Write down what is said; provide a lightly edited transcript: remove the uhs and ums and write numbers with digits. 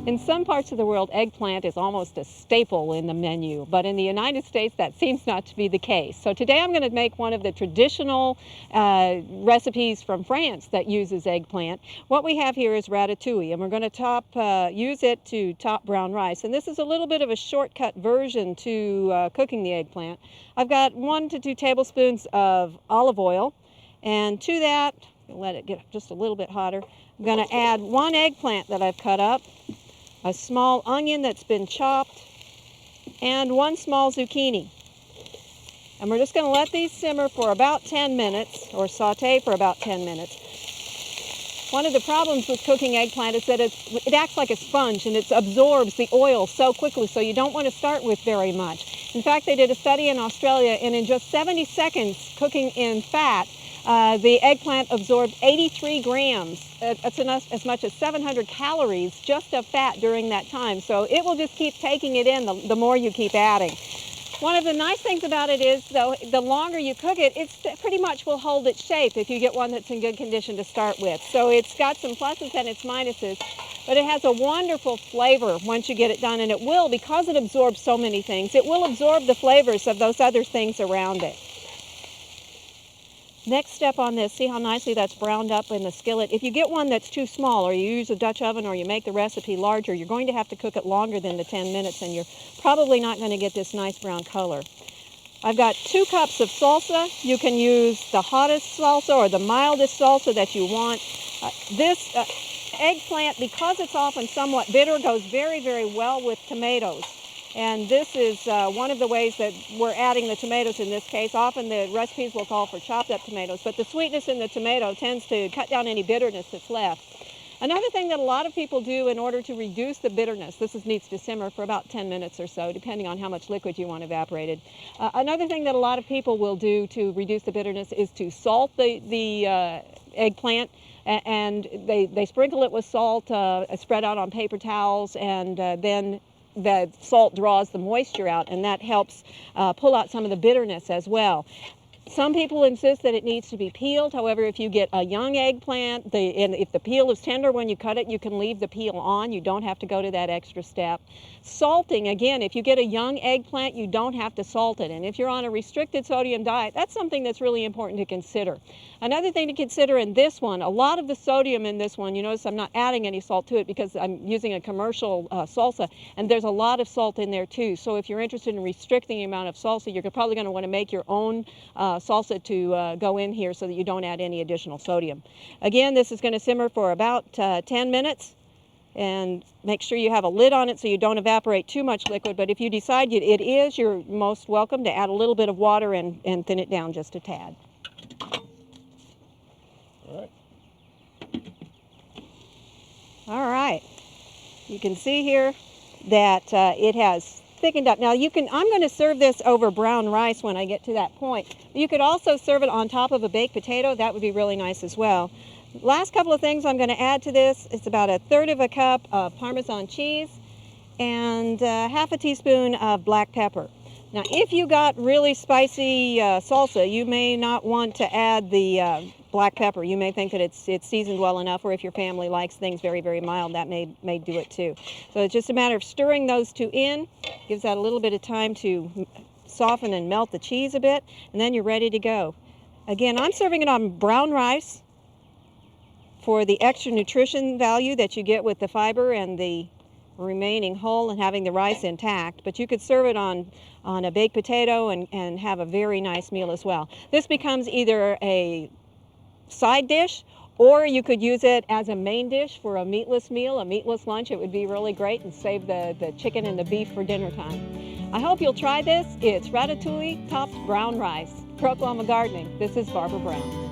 In some parts of the world, eggplant is almost a staple in the menu, but in the United States, that seems not to be the case. So today I'm going to make one of the traditional recipes from France that uses eggplant. What we have here is ratatouille, and we're going to use it to top brown rice. And this is a little bit of a shortcut version to cooking the eggplant. I've got 1 to 2 tablespoons of olive oil, and to that, let it get just a little bit hotter, I'm going to add 1 eggplant that I've cut up, a small onion that's been chopped, and 1 small zucchini. And we're just going to let these simmer for about 10 minutes, or saute for about 10 minutes. One of the problems with cooking eggplant is that it acts like a sponge, and it absorbs the oil so quickly, so you don't want to start with very much. In fact, they did a study in Australia, and in just 70 seconds cooking in fat, the eggplant absorbed 83 grams. That's as much as 700 calories just of fat during that time. So it will just keep taking it in the more you keep adding. One of the nice things about it is, though, the longer you cook it, it pretty much will hold its shape if you get one that's in good condition to start with. So it's got some pluses and its minuses, but it has a wonderful flavor once you get it done, and it will, because it absorbs so many things, it will absorb the flavors of those other things around it. Next step on this, see how nicely that's browned up in the skillet. If you get one that's too small, or you use a Dutch oven, or you make the recipe larger, you're going to have to cook it longer than the 10 minutes, and you're probably not going to get this nice brown color. I've got 2 cups of salsa. You can use the hottest salsa or the mildest salsa that you want. This eggplant, because it's often somewhat bitter, goes very, very well with tomatoes. And this is one of the ways that we're adding the tomatoes in this case. Often the recipes will call for chopped up tomatoes, but the sweetness in the tomato tends to cut down any bitterness that's left. Another thing that a lot of people do in order to reduce the bitterness, needs to simmer for about 10 minutes or so, depending on how much liquid you want evaporated. Another thing that a lot of people will do to reduce the bitterness is to salt the eggplant. And they sprinkle it with salt, spread out on paper towels, and then the salt draws the moisture out, and that helps pull out some of the bitterness as well. Some people insist that it needs to be peeled. However, if you get a young eggplant, and if the peel is tender when you cut it, you can leave the peel on. You don't have to go to that extra step. Salting, again, if you get a young eggplant, you don't have to salt it. And if you're on a restricted sodium diet, that's something that's really important to consider. Another thing to consider in this one, a lot of the sodium in this one, you notice I'm not adding any salt to it because I'm using a commercial salsa, and there's a lot of salt in there too. So if you're interested in restricting the amount of salsa, you're probably going to want to make your own salsa to go in here so that you don't add any additional sodium. Again, this is going to simmer for about 10 minutes. And make sure you have a lid on it so you don't evaporate too much liquid. But if you decide it is, you're most welcome to add a little bit of water and thin it down just a tad. All right. You can see here that it has thickened up. Now I'm going to serve this over brown rice when I get to that point. You could also serve it on top of a baked potato. That would be really nice as well. Last couple of things I'm going to add to this. It's about 1/3 cup of Parmesan cheese and 1/2 teaspoon of black pepper. Now, if you got really spicy salsa, you may not want to add the black pepper. You may think that it's seasoned well enough, or if your family likes things very, very mild, that may do it too. So it's just a matter of stirring those two in. Gives that a little bit of time to soften and melt the cheese a bit, and then you're ready to go. Again, I'm serving it on brown rice for the extra nutrition value that you get with the fiber and the remaining whole and having the rice intact, but you could serve it on a baked potato and have a very nice meal as well. This becomes either a side dish, or you could use it as a main dish for a meatless meal, a meatless lunch. It would be really great and save the chicken and the beef for dinner time. I hope you'll try this. It's ratatouille topped brown rice. Pro Gardening. This is Barbara Brown.